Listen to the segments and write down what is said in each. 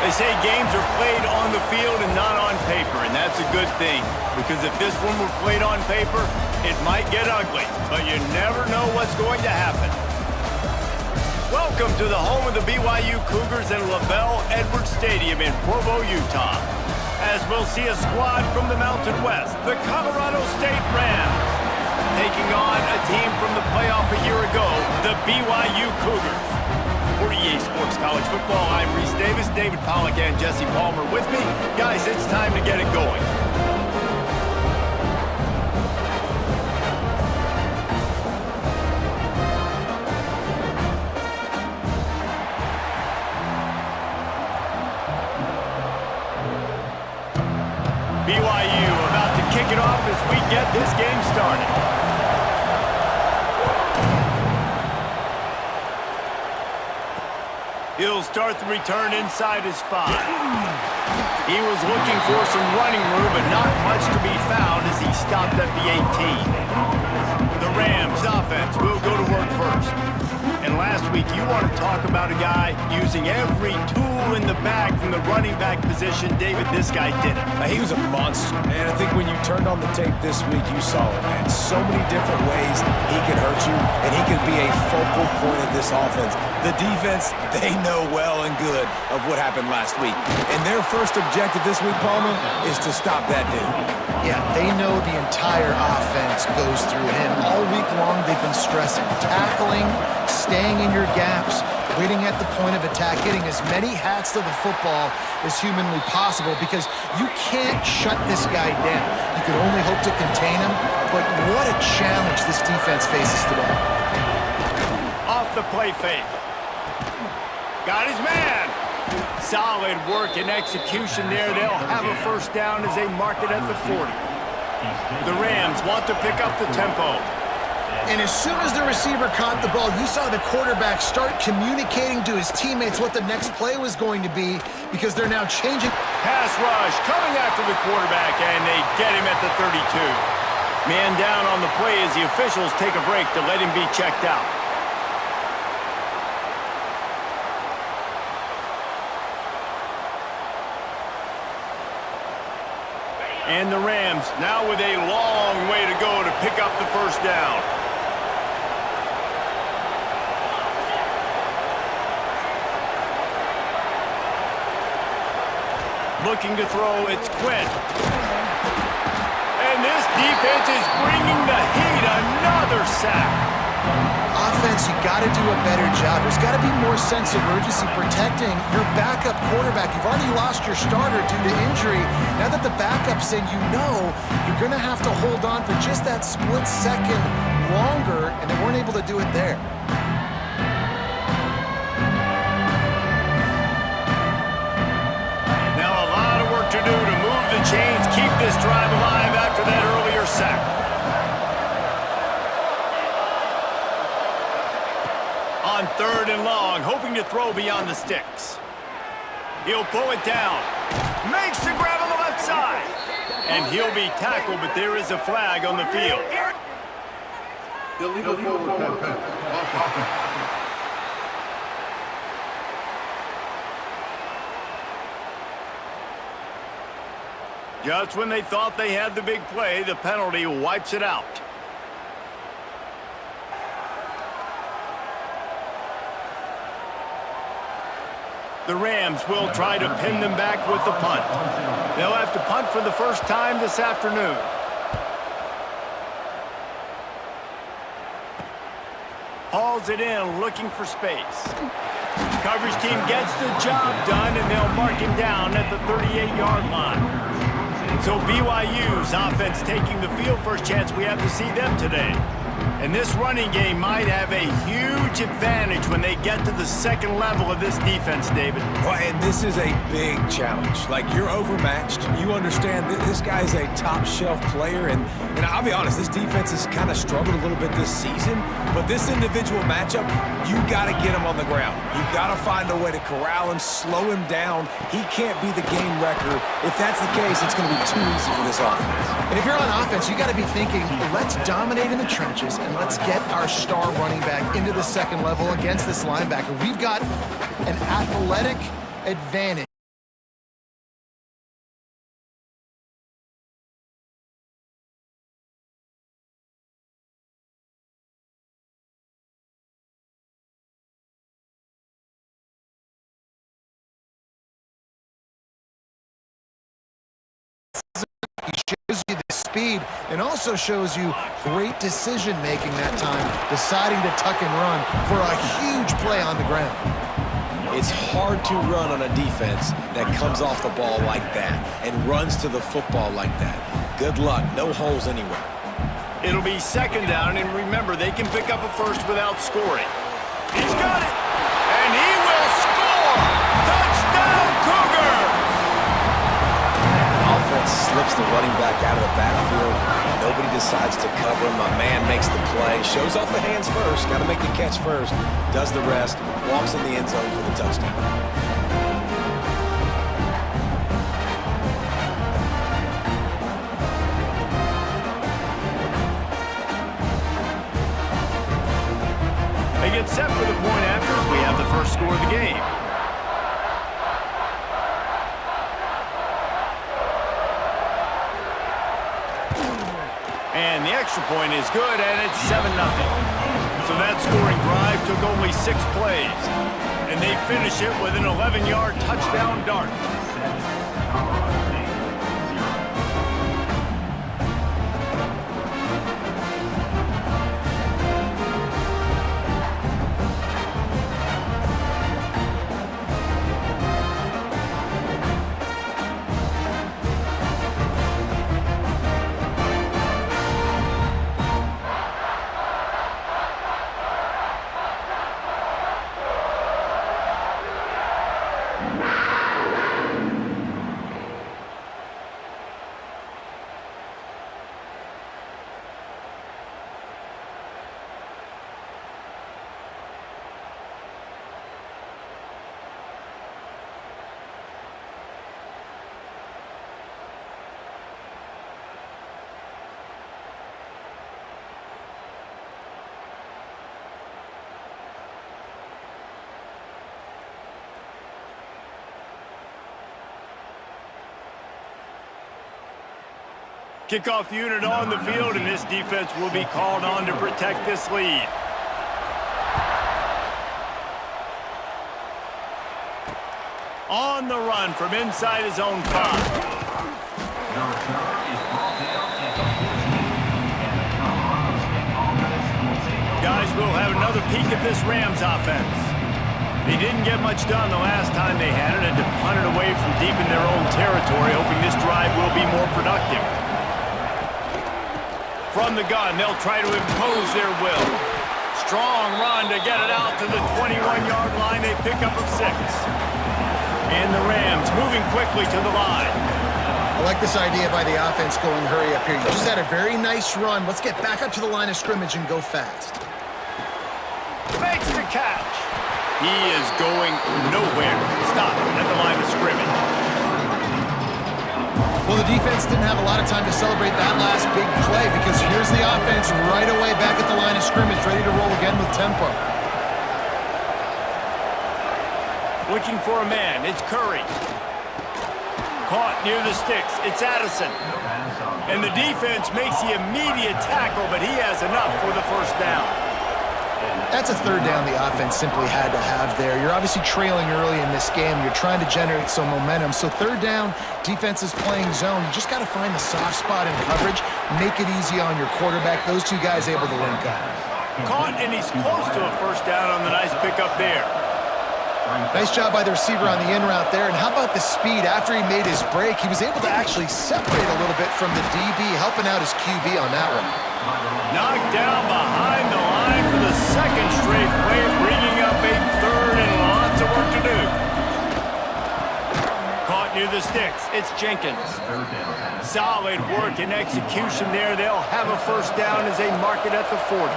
They say games are played on the field and not on paper, and that's a good thing. Because if this one were played on paper, it might get ugly, but you never know what's going to happen. Welcome to the home of the BYU Cougars in LaVell Edwards Stadium in Provo, Utah. As we'll see a squad from the Mountain West, the Colorado State Rams, taking on a team from the playoff a year ago, the BYU Cougars. For EA Sports College Football, I'm Reese Davis, David Pollack, and Jesse Palmer with me. Guys, it's time to get it going. BYU about to kick it off as we get this game started. He'll start the return inside his 5. He was looking for some running room, but not much to be found as he stopped at the 18. The Rams offense will go to work first. And last week, you want to talk about a guy using every tool in the bag from the running back position. David, this guy did it. He was a monster, man. I think when you turned on the tape this week, you saw it, man. So many different ways he can hurt you, and he can be a focal point of this offense. The defense, they know well and good of what happened last week. And their first objective this week, Palmer, is to stop that dude. Yeah, they know the entire offense goes through him. All week long, they've been stressing. Tackling, staying in your gaps, waiting at the point of attack, getting as many hats to the football as humanly possible because you can't shut this guy down. You can only hope to contain him, but what a challenge this defense faces today. Off the play fake. Got his man. Solid work and execution there. They'll have a first down as they mark it at the 40. The Rams want to pick up the tempo. And as soon as the receiver caught the ball, you saw the quarterback start communicating to his teammates what the next play was going to be because they're now changing. Pass rush coming after the quarterback, and they get him at the 32. Man down on the play as the officials take a break to let him be checked out. And the Rams now with a long way to go to pick up the first down. Looking to throw, it's Quinn. And this defense is bringing the heat. Another sack. Offense, you got to do a better job. There's got to be more sense of urgency protecting your backup quarterback. You've already lost your starter due to injury. Now that the backup's in, you know you're going to have to hold on for just that split second longer, and they weren't able to do it there. Now a lot of work to do to move the chains, keep this drive alive after that earlier sack. On 3rd and long, hoping to throw beyond the sticks. He'll pull it down. Makes the grab on the left side. And he'll be tackled, but there is a flag on the field. Illegal forward. Just when they thought they had the big play, the penalty wipes it out. The Rams will try to pin them back with the punt. They'll have to punt for the first time this afternoon. Hauls it in, looking for space. Coverage team gets the job done, and they'll mark him down at the 38-yard line. So BYU's offense taking the field. First chance we have to see them today. And this running game might have a huge advantage when they get to the second level of this defense, David. Well, and this is a big challenge. Like, you're overmatched. You understand that this guy's a top-shelf player. And I'll be honest, this defense has kind of struggled a little bit this season. But this individual matchup, you got to get him on the ground. You got to find a way to corral him, slow him down. He can't be the game wrecker. If that's the case, it's going to be too easy for this offense. And if you're on offense, you got to be thinking, let's dominate in the trenches and let's get our star running back into the second level against this linebacker. We've got an athletic advantage. shows you the speed and also shows you great decision-making that time, deciding to tuck and run for a huge play on the ground. It's hard to run on a defense that comes off the ball like that and runs to the football like that. Good luck. No holes anywhere. It'll be second down, and remember, they can pick up a first without scoring. He's got it, and he will score! Touchdown, Cougar! Offense slips the running back out of the backfield. Nobody decides to cover him. My man makes the play. Shows off the hands first. Got to make the catch first. Does the rest. Walks in the end zone for the touchdown. They get set for the point after as we have the first score of the game. And the extra point is good, and it's 7-0. So that scoring drive took only 6 plays. And they finish it with an 11-yard touchdown dart. Kickoff unit on the field, and this defense will be called on to protect this lead. On the run from inside his own 5. Guys, we'll have another peek at this Rams offense. They didn't get much done the last time they had it, and to punt it away from deep in their own territory, hoping this drive will be more productive. From the gun, they'll try to impose their will. Strong run to get it out to the 21-yard line. They pick up of 6. And the Rams moving quickly to the line. I like this idea by the offense going hurry up here. You just had a very nice run. Let's get back up to the line of scrimmage and go fast. Makes the catch. He is going nowhere. Stop at the line of scrimmage. Well, the defense didn't have a lot of time to celebrate that last big play because here's the offense right away back at the line of scrimmage, ready to roll again with tempo. Looking for a man. It's Curry. Caught near the sticks. It's Addison. And the defense makes the immediate tackle, but he has enough for the first down. That's a third down the offense simply had to have there. You're obviously trailing early in this game. You're trying to generate some momentum. So third down, defense is playing zone. You just got to find the soft spot in coverage, make it easy on your quarterback. Those two guys able to link up. Caught, and he's close to a first down on the nice pickup there. Nice job by the receiver on the in route there. And how about the speed? After he made his break, he was able to actually separate a little bit from the DB, helping out his QB on that one. Knocked down behind the line for the second straight play, bringing up a third and lots of work to do. Caught near the sticks. It's Jenkins. Solid work and execution there. They'll have a first down as they mark it at the 40.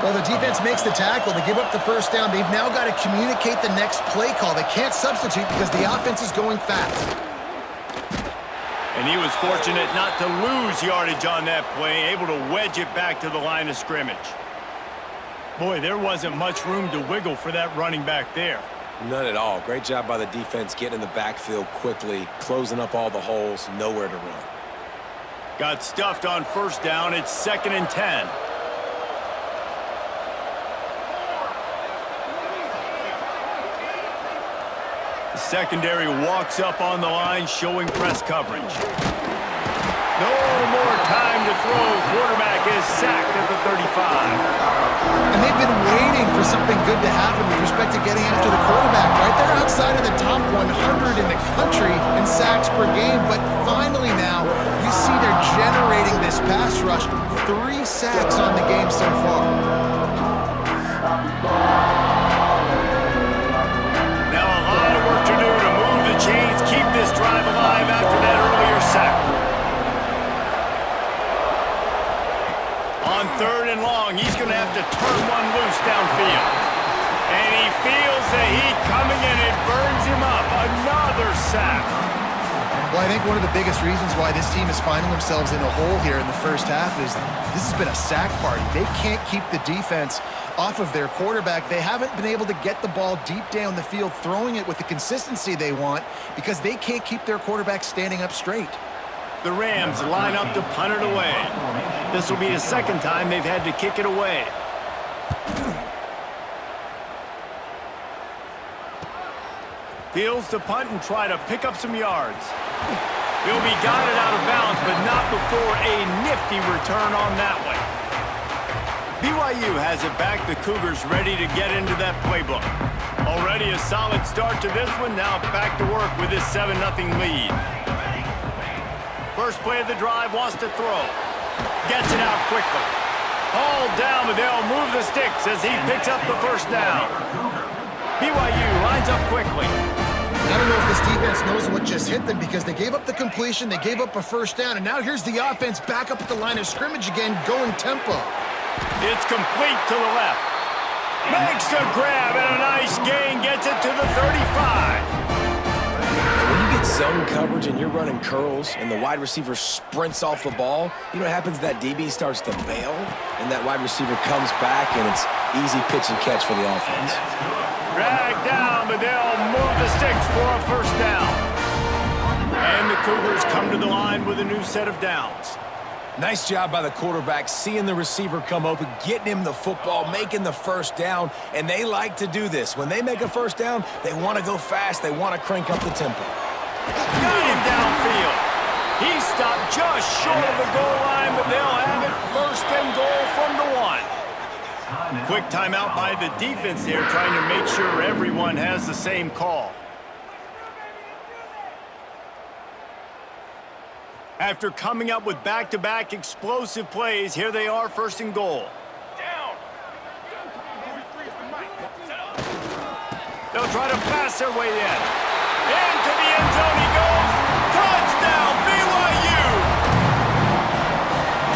Well, the defense makes the tackle. They give up the first down. They've now got to communicate the next play call. They can't substitute because the offense is going fast. And he was fortunate not to lose yardage on that play, able to wedge it back to the line of scrimmage. Boy, there wasn't much room to wiggle for that running back there. None at all. Great job by the defense getting in the backfield quickly, closing up all the holes, nowhere to run. Got stuffed on first down. It's 2nd and 10. The secondary walks up on the line, showing press coverage. No more time to throw. Quarterback is sacked at the 35. And they've been waiting for something good to happen with respect to getting after the quarterback, right? They're outside of the top 100 in the country in sacks per game, but finally now you see they're generating this pass rush. 3 sacks on the game so far. Now a lot of work to do to move the chains, keep this drive alive after that earlier sack. On 3rd and long, he's going to have to turn one loose downfield. And he feels the heat coming and it burns him up. Another sack. Well, I think one of the biggest reasons why this team is finding themselves in a hole here in the first half is this has been a sack party. They can't keep the defense off of their quarterback. They haven't been able to get the ball deep down the field, throwing it with the consistency they want because they can't keep their quarterback standing up straight. The Rams line up to punt it away. This will be the second time they've had to kick it away. Fields to punt and try to pick up some yards. He'll be guided out of bounds, but not before a nifty return on that way. BYU has it back. The Cougars ready to get into that playbook. Already a solid start to this one. Now back to work with this 7-0 lead. First play of the drive, wants to throw. Gets it out quickly. Hauled down, but they'll move the sticks as he picks up the first down. BYU lines up quickly. I don't know if this defense knows what just hit them because they gave up the completion, they gave up a first down, and now here's the offense back up at the line of scrimmage again, going tempo. It's complete to the left. Makes a grab and a nice gain, gets it to the 35. When you get zone coverage and you're running curls and the wide receiver sprints off the ball, you know what happens? That DB starts to bail, and that wide receiver comes back, and it's easy pitch and catch for the offense. Dragged down, but they'll move the sticks for a first down. And the Cougars come to the line with a new set of downs. Nice job by the quarterback, seeing the receiver come open, getting him the football, making the first down, and they like to do this. When they make a first down, they want to go fast, they want to crank up the tempo. Got him downfield. He stopped just short of the goal line, but they'll have it first and goal from the 1. Quick timeout by the defense here, trying to make sure everyone has the same call. After coming up with back-to-back explosive plays, here they are, first and goal. They'll try to pass their way in. Into the end zone he goes. Touchdown, BYU!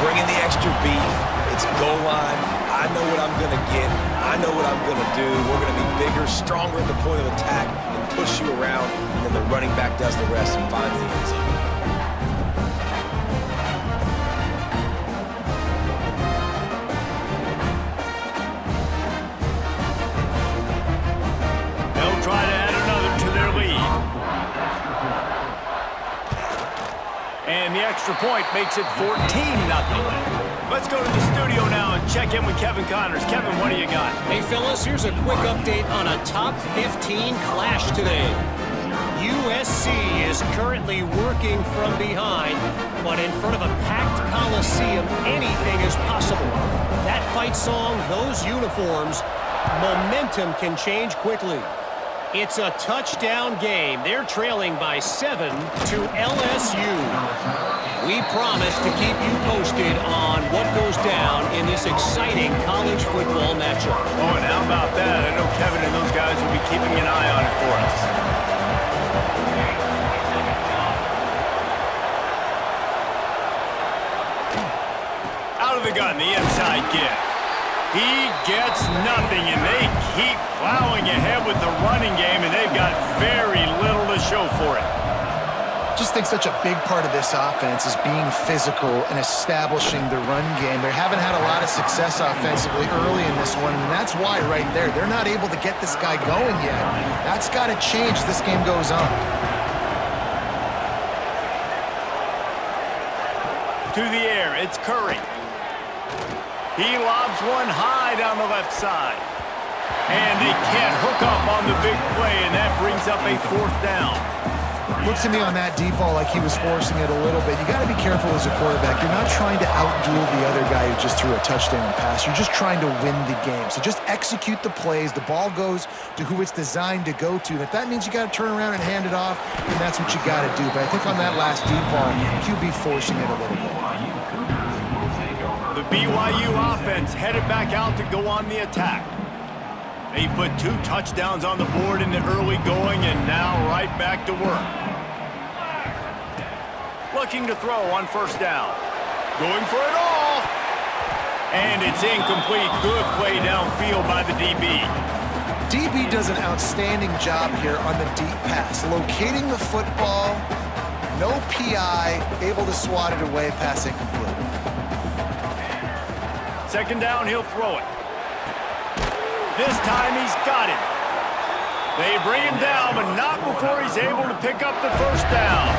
Bring in the extra beef. It's goal line. I know what I'm going to get. I know what I'm going to do. We're going to be bigger, stronger at the point of attack and push you around, and then the running back does the rest and finds the end zone. Try to add another to their lead. And the extra point makes it 14-0. Let's go to the studio now and check in with Kevin Connors. Kevin, what do you got? Hey, fellas, here's a quick update on a top 15 clash today. USC is currently working from behind, but in front of a packed Coliseum, anything is possible. That fight song, those uniforms, momentum can change quickly. It's a touchdown game. They're trailing by 7 to LSU. We promise to keep you posted on what goes down in this exciting college football matchup. Oh, and how about that? I know Kevin and those guys will be keeping an eye on it for us. Out of the gun, the inside give. He gets nothing, and they keep plowing ahead with the running game, and they've got very little to show for it. Just think such a big part of this offense is being physical and establishing the run game. They haven't had a lot of success offensively early in this one, and that's why right there, they're not able to get this guy going yet. That's got to change as this game goes on. To the air, it's Curry. He lobs one high down the left side. And they can't hook up on the big play, and that brings up a fourth down. Looks to me on that deep ball like he was forcing it a little bit. You got to be careful as a quarterback. You're not trying to outduel the other guy who just threw a touchdown pass. You're just trying to win the game. So just execute the plays. The ball goes to who it's designed to go to. And if that means you got to turn around and hand it off, then that's what you got to do. But I think on that last deep ball, QB forcing it a little bit. The BYU offense headed back out to go on the attack. They put 2 touchdowns on the board in the early going and now right back to work. Looking to throw on first down. Going for it all. And it's incomplete. Good play downfield by the DB. DB does an outstanding job here on the deep pass. Locating the football, no PI, able to swat it away, pass incomplete. Second down, he'll throw it. This time he's got it. They bring him down, but not before he's able to pick up the first down.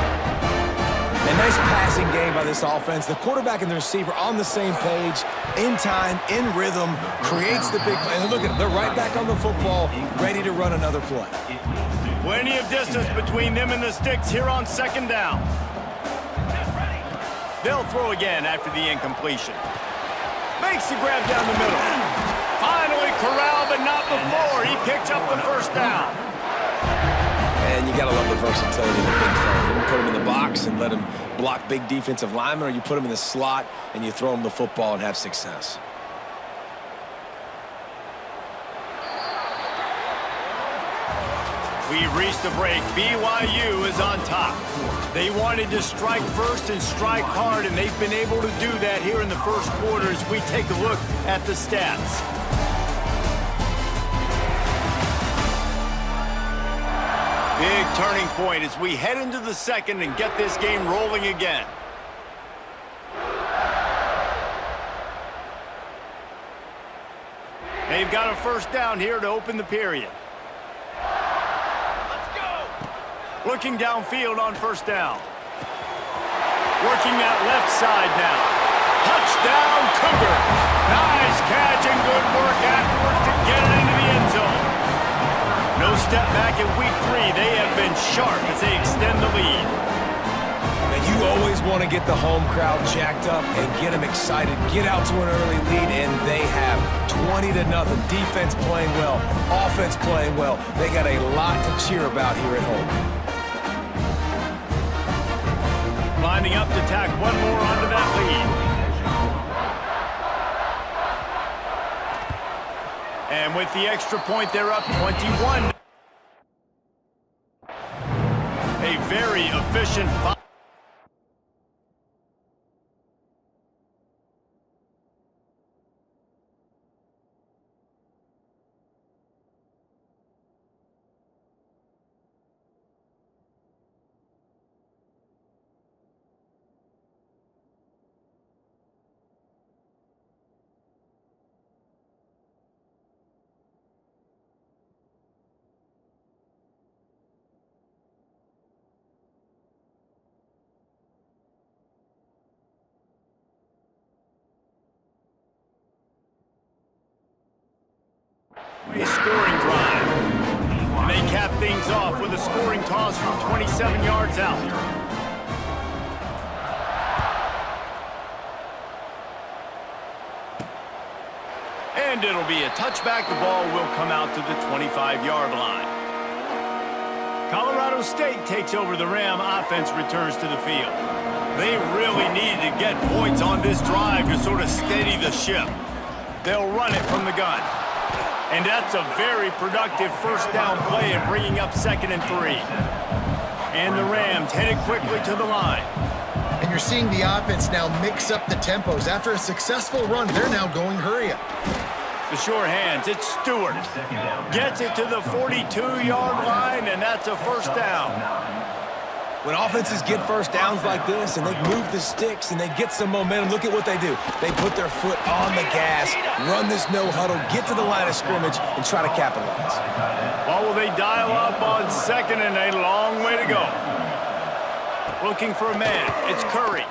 A nice passing game by this offense. The quarterback and the receiver on the same page, in time, in rhythm, creates the big play. And look at them, they're right back on the football, ready to run another play. Plenty of distance between them and the sticks here on second down. They'll throw again after the incompletion. Makes the grab down the middle. Finally corralled, but not before. He picks up the first down. And you got to love the versatility of the big fella. You can put him in the box and let him block big defensive linemen, or you put him in the slot and you throw him the football and have success. We've reached the break. BYU is on top. They wanted to strike first and strike hard, and they've been able to do that here in the first quarter as we take a look at the stats. Big turning point as we head into the second and get this game rolling again. They've got a first down here to open the period. Looking downfield on first down. Working that left side now. Touchdown, Cougar. Nice catch and good work afterwards to get it into the end zone. No step back in week 3. They have been sharp as they extend the lead. And you always want to get the home crowd jacked up and get them excited. Get out to an early lead, and they have 20-0. Defense playing well. Offense playing well. They got a lot to cheer about here at home. Lining up to tack one more onto that lead. And with the extra point, they're up 21. A very efficient fight. A scoring drive. And they cap things off with a scoring toss from 27 yards out. And it'll be a touchback. The ball will come out to the 25-yard line. Colorado State takes over the Ram. Offense returns to the field. They really needed to get points on this drive to sort of steady the ship. They'll run it from the gun. And that's a very productive first down play in bringing up 2nd and 3. And the Rams headed quickly to the line. And you're seeing the offense now mix up the tempos. After a successful run, they're now going hurry up. The sure hands, it's Stewart. Gets it to the 42-yard line, and that's a first down. When offenses get first downs like this and they move the sticks and they get some momentum, look at what they do. They put their foot on the gas, run this no huddle, get to the line of scrimmage, and try to capitalize. Well, will they dial up on 2nd and a long way to go? Looking for a man. It's Curry.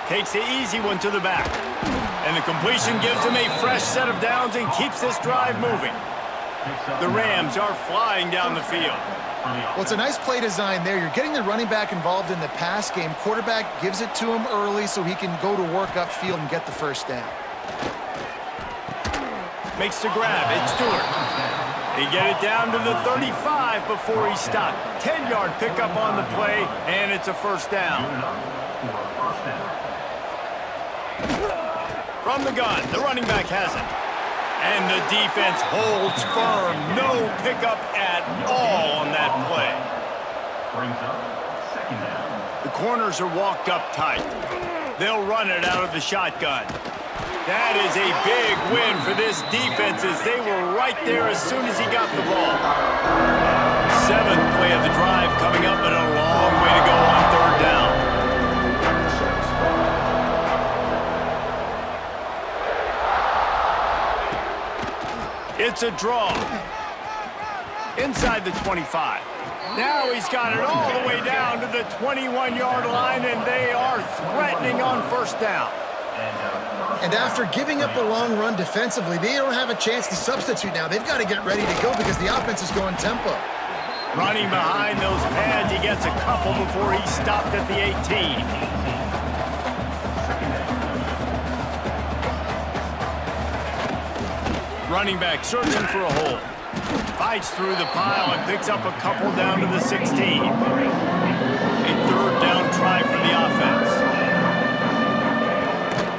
Takes the easy one to the back. And the completion gives him a fresh set of downs and keeps this drive moving. The Rams are flying down the field. Well, it's a nice play design there. You're getting the running back involved in the pass game. Quarterback gives it to him early so he can go to work upfield and get the first down. Makes the grab. It's Stewart. He get it down to the 35 before he stopped. 10-yard pickup on the play, and it's a first down. From the gun, the running back has it. And the defense holds firm. No pickup at all on that play. The corners are walked up tight. They'll run it out of the shotgun. That is a big win for this defense as they were right there as soon as he got the ball. 7th play of the drive coming up, but a long way to go on 3rd down. It's a draw. Inside the 25. Now he's got it all the way down to the 21-yard line, and they are threatening on 1st down. And after giving up a long run defensively, they don't have a chance to substitute now. They've got to get ready to go because the offense is going tempo. Running behind those pads, he gets a couple before he stopped at the 18. Running back searching for a hole. Fights through the pile and picks up a couple down to the 16. A 3rd down try for the offense.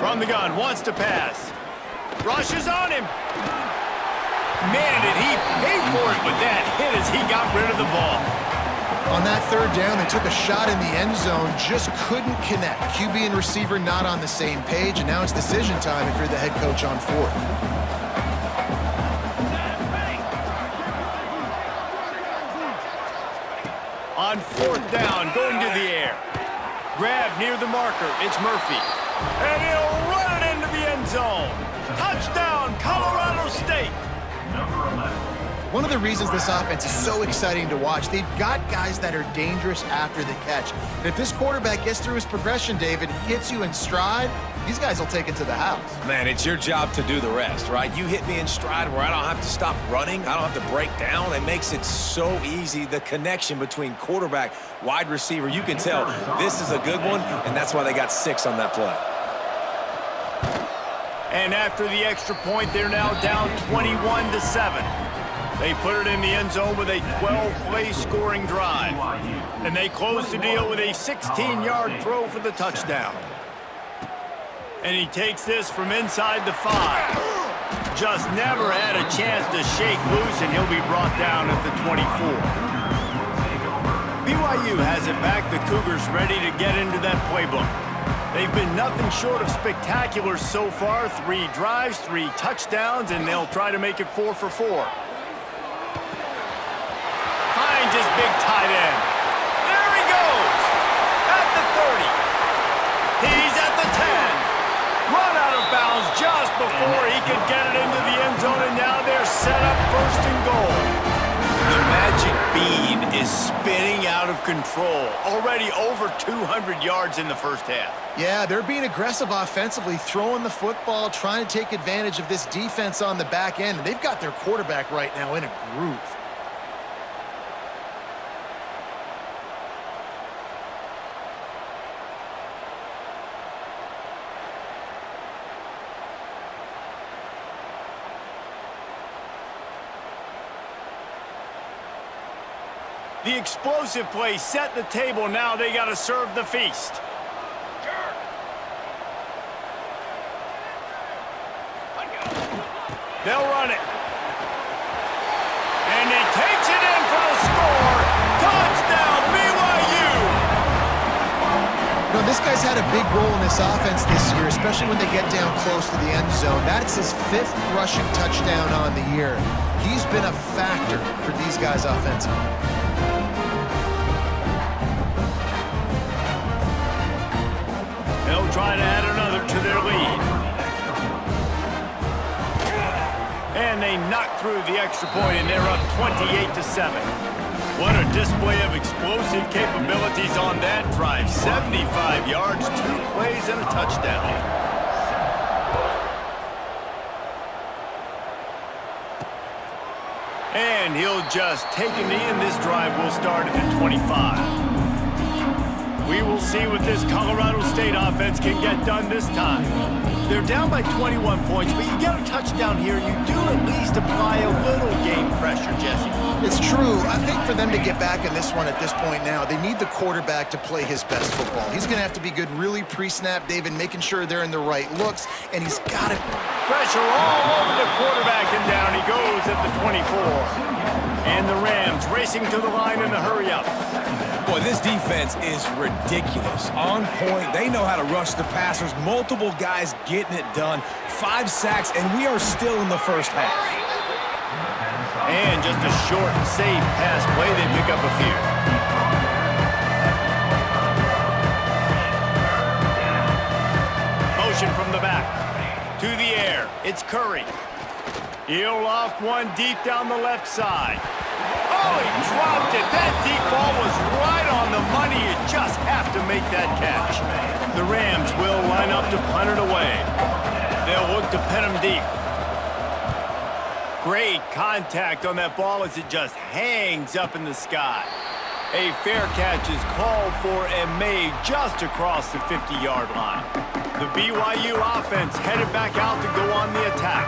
From the gun, wants to pass. Rushes on him. Man, did he pay for it with that hit as he got rid of the ball. On that 3rd down, they took a shot in the end zone, just couldn't connect. QB and receiver not on the same page, and now it's decision time if you're the head coach on 4th. On 4th down, going to the air. Grab near the marker. It's Murphy. And he'll run it into the end zone. Touchdown, Colorado State. One of the reasons this offense is so exciting to watch, they've got guys that are dangerous after the catch. And if this quarterback gets through his progression, David, hits you in stride, these guys will take it to the house. Man, it's your job to do the rest, right? You hit me in stride where I don't have to stop running. I don't have to break down. It makes it so easy, the connection between quarterback, wide receiver. You can tell this is a good one, and that's why they got 6 on that play. And after the extra point, they're now down 21-7. They put it in the end zone with a 12-play scoring drive. And they close the deal with a 16-yard throw for the touchdown. And he takes this from inside the 5. Just never had a chance to shake loose, and he'll be brought down at the 24. BYU has it back. The Cougars ready to get into that playbook. They've been nothing short of spectacular so far. 3 drives, 3 touchdowns, and they'll try to make it 4 for 4. Finds his big tight end. There he goes! At the 30. He's at the 10. Run out of bounds just before he could get it into the end zone, and now they're set up 1st and goal. The magic bean is spinning out of control. Already over 200 yards in the 1st half. Yeah, they're being aggressive offensively, throwing the football, trying to take advantage of this defense on the back end. They've got their quarterback right now in a groove. The explosive play set the table. Now they got to serve the feast. They'll run it. And he takes it in for the score. Touchdown, BYU! You know, this guy's had a big role in this offense this year, especially when they get down close to the end zone. That's his 5th rushing touchdown on the year. He's been a factor for these guys offensively. They'll try to add another to their lead. And they knock through the extra point, and they're up 28-7. What a display of explosive capabilities on that drive. 75 yards, 2 plays, and a touchdown. And And he'll just take a knee, and this drive will start at the 25. We will see what this Colorado State offense can get done this time. They're down by 21 points, but you get a touchdown here, you do at least apply a little game pressure, Jesse. It's true. I think for them to get back in this one at this point now, they need the quarterback to play his best football. He's going to have to be good really pre-snap, David, making sure they're in the right looks, and he's got it. Pressure all over the quarterback, and down he goes at the 24. And the Rams racing to the line in a hurry-up. Boy, this defense is ridiculous. On point. They know how to rush the passers. Multiple guys getting it done. 5 sacks, and we are still in the first half. And just a short, safe pass play. They pick up a few. Motion from the back. To the air. It's Curry. He'll loft one deep down the left side. Oh, he dropped it. That deep ball was right on the money. You just have to make that catch. The Rams will line up to punt it away. They'll look to pin him deep. Great contact on that ball as it just hangs up in the sky. A fair catch is called for and made just across the 50-yard line. The BYU offense headed back out to go on the attack.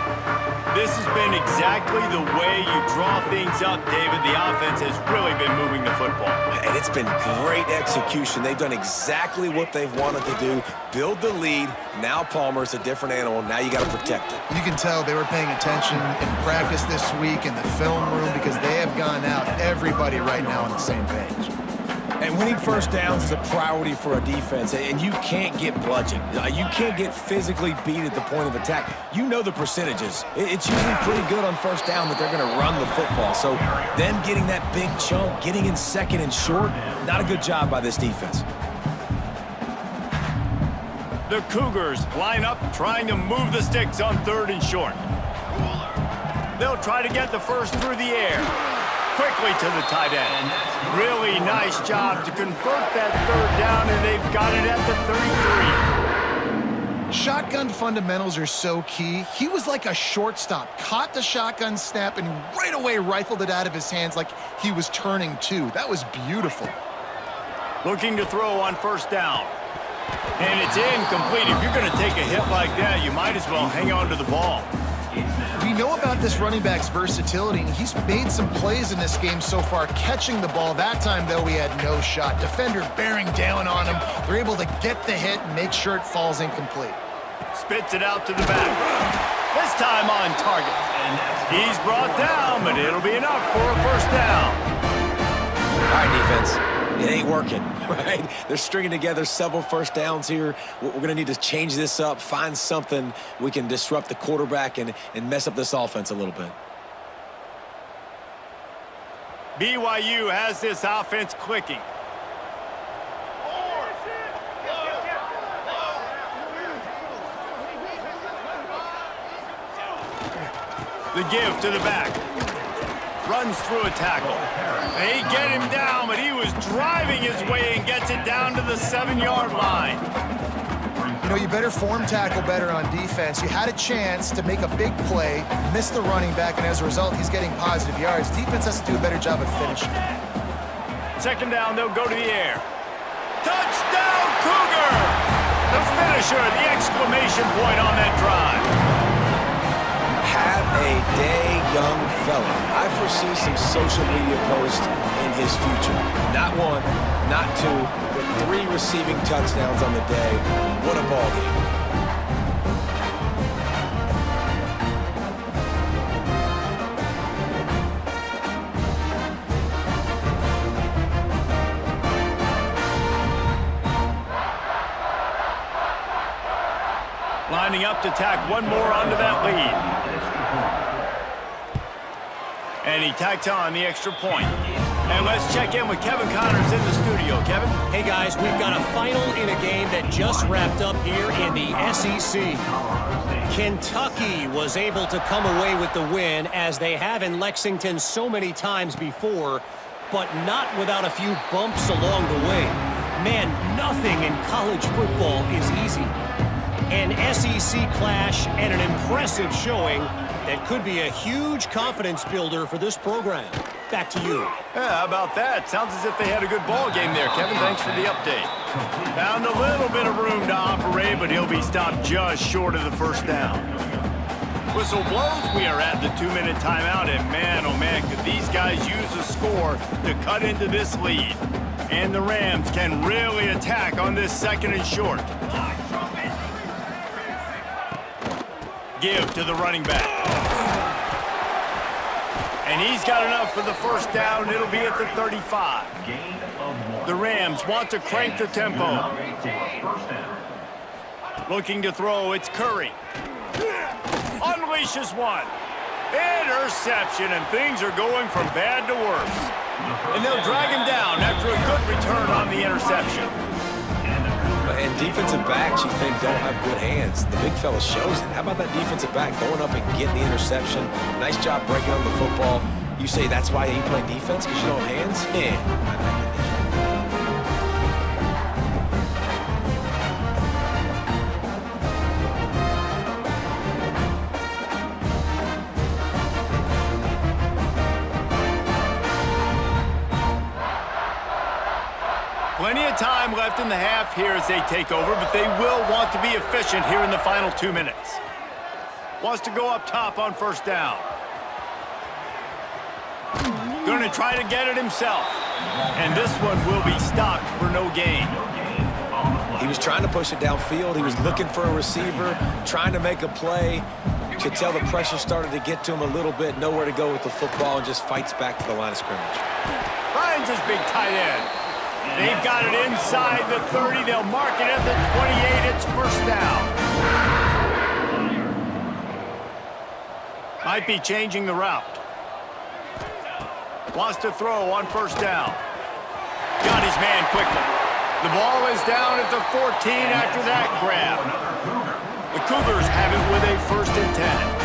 This has been exactly the way you draw things up, David. The offense has really been moving the football. And it's been great execution. They've done exactly what they've wanted to do. Build the lead. Now Palmer's a different animal. Now you got to protect it. You can tell they were paying attention in practice this week in the film room because they have gone out, everybody right now on the same page. And winning first downs is a priority for a defense, and you can't get bludgeoned. You can't get physically beat at the point of attack. You know the percentages. It's usually pretty good on first down that they're going to run the football. So them getting that big chunk, getting in second and short, not a good job by this defense. The Cougars line up trying to move the sticks on 3rd and short. They'll try to get the first through the air. Quickly to the tight end. Really nice job to convert that 3rd down, and they've got it at the 33. Shotgun fundamentals are so key. He was like a shortstop. Caught the shotgun snap and right away rifled it out of his hands like he was turning two. That was beautiful. Looking to throw on 1st down. And it's incomplete. If you're going to take a hit like that, you might as well hang on to the ball. We know about this running back's versatility, and he's made some plays in this game so far, catching the ball. That time, though, he had no shot. Defender bearing down on him. They're able to get the hit and make sure it falls incomplete. Spits it out to the back. This time on target. He's brought down, but it'll be enough for a 1st down. All right, defense. It ain't working, right? They're stringing together several 1st downs here. We're going to need to change this up, find something we can disrupt the quarterback and mess up this offense a little bit. BYU has this offense clicking. The give to the back. Runs through a tackle. They get him down, but he was driving his way and gets it down to the 7-yard line. You know, you better form tackle better on defense. You had a chance to make a big play, miss the running back, and as a result, he's getting positive yards. Defense has to do a better job of finishing. 2nd down, they'll go to the air. Touchdown, Cougar! The finisher, the exclamation point on that drive. Have a day, young fella. I foresee some social media posts in his future. Not 1, not 2, but 3 receiving touchdowns on the day. What a ball game. Lining up to tack one more onto that lead. And he tacks on the extra point. And let's check in with Kevin Connors in the studio. Kevin? Hey, guys, we've got a final in a game that just wrapped up here in the SEC. Kentucky was able to come away with the win, as they have in Lexington so many times before, but not without a few bumps along the way. Man, nothing in college football is easy. An SEC clash and an impressive showing that could be a huge confidence builder for this program. Back to you. Yeah, how about that? Sounds as if they had a good ball game there, Kevin. Thanks for the update. Found a little bit of room to operate, but he'll be stopped just short of the first down. Whistle blows. We are at the 2-minute timeout, and man, oh man, could these guys use a score to cut into this lead. And the Rams can really attack on this 2nd and short. Give to the running back. And he's got enough for the first down. It'll be at the 35. The Rams want to crank the tempo. Looking to throw, it's Curry. Unleashes one. Interception, and things are going from bad to worse. And they'll drag him down after a good return on the interception. And defensive backs you think don't have good hands. The big fella shows it. How about that defensive back going up and getting the interception? Nice job breaking on the football. You say that's why you play defense, because you don't have hands? Yeah, I like it. Plenty of time left in the half here as they take over, but they will want to be efficient here in the final 2 minutes. Wants to go up top on first down. Going to try to get it himself. And this one will be stopped for no gain. He was trying to push it downfield. He was looking for a receiver, trying to make a play. You could tell the pressure started to get to him a little bit. Nowhere to go with the football, and just fights back to the line of scrimmage. Finds his big tight end. They've got it inside the 30. They'll mark it at the 28. It's first down. Might be changing the route. Wants to throw on first down. Got his man quickly. The ball is down at the 14 after that grab. The Cougars have it with a 1st and 10.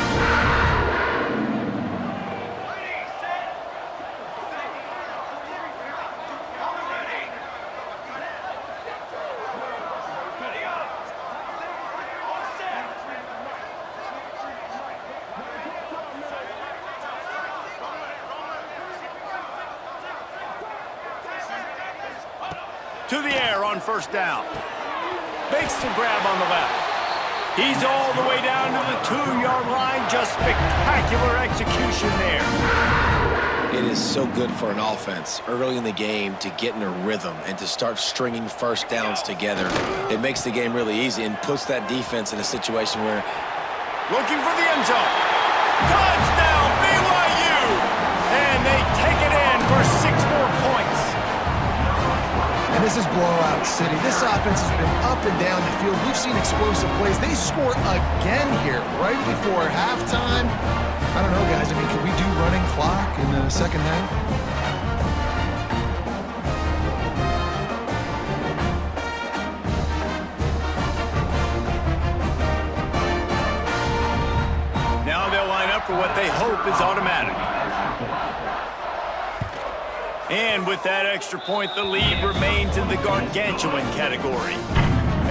To the air on first down. Makes the grab on the left. He's all the way down to the 2-yard line. Just spectacular execution there. It is so good for an offense early in the game to get in a rhythm and to start stringing first downs together. It makes the game really easy and puts that defense in a situation where... Looking for the end zone. Touchdown, BYU! And they take it in for 6 more points. And this is blowout city. This offense has been up and down the field. We've seen explosive plays. They score again here right before halftime. I don't know, guys. I mean, can we do running clock in the second half? Now they'll line up for what they hope is automatic. And with that extra point, the lead remains in the gargantuan category.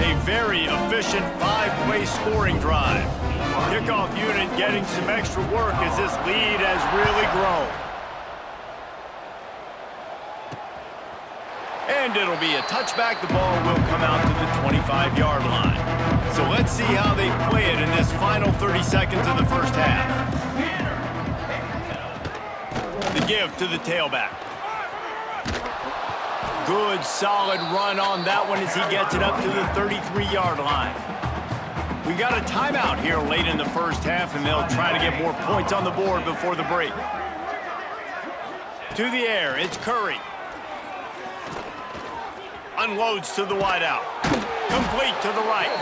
A very efficient 5-play scoring drive. Kickoff unit getting some extra work as this lead has really grown. And it'll be a touchback. The ball will come out to the 25-yard line. So let's see how they play it in this final 30 seconds of the first half. The give to the tailback. Good, solid run on that one as he gets it up to the 33-yard line. We got a timeout here late in the first half, and they'll try to get more points on the board before the break. To the air, it's Curry. Unloads to the wideout. Complete to the right.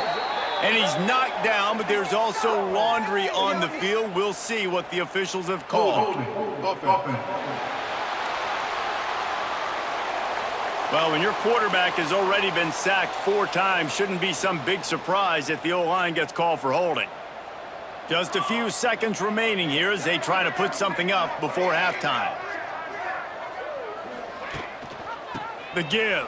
And he's knocked down, but there's also laundry on the field. We'll see what the officials have called. Well, when your quarterback has already been sacked 4 times, shouldn't be some big surprise if the O-line gets called for holding. Just a few seconds remaining here as they try to put something up before halftime. The give.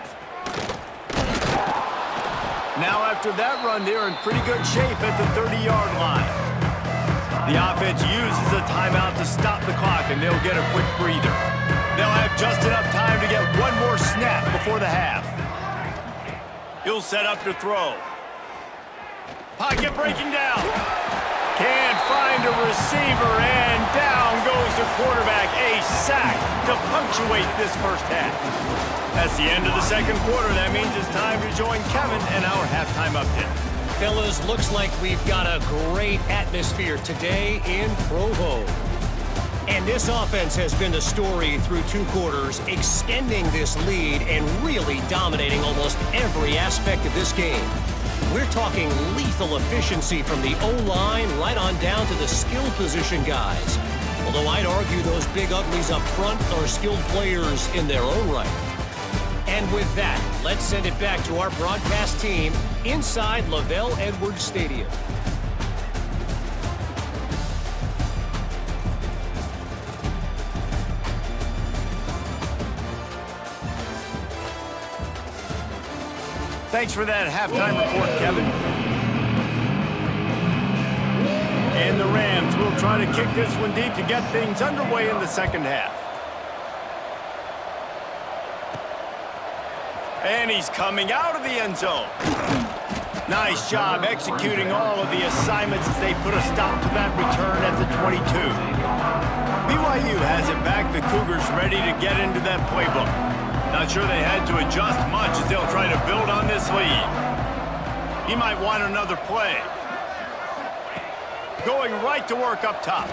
Now after that run, they're in pretty good shape at the 30-yard line. The offense uses a timeout to stop the clock, and they'll get a quick breather. They'll have just enough time to get one more snap before the half. He'll set up to throw. Pocket breaking down. Can't find a receiver, and down goes the quarterback. A sack to punctuate this first half. That's the end of the second quarter. That means it's time to join Kevin and our halftime update. Fellas, looks like we've got a great atmosphere today in Provo. And this offense has been the story through 2 quarters, extending this lead and really dominating almost every aspect of this game. We're talking lethal efficiency from the O-line right on down to the skill position guys. Although I'd argue those big uglies up front are skilled players in their own right. And with that, let's send it back to our broadcast team inside Lavelle Edwards Stadium. Thanks for that halftime report, Kevin. And the Rams will try to kick this one deep to get things underway in the second half. And he's coming out of the end zone. Nice job executing all of the assignments as they put a stop to that return at the 22. BYU has it back. The Cougars ready to get into that playbook. Not sure they had to adjust much as they'll try to build on this lead. He might want another play. Going right to work up top.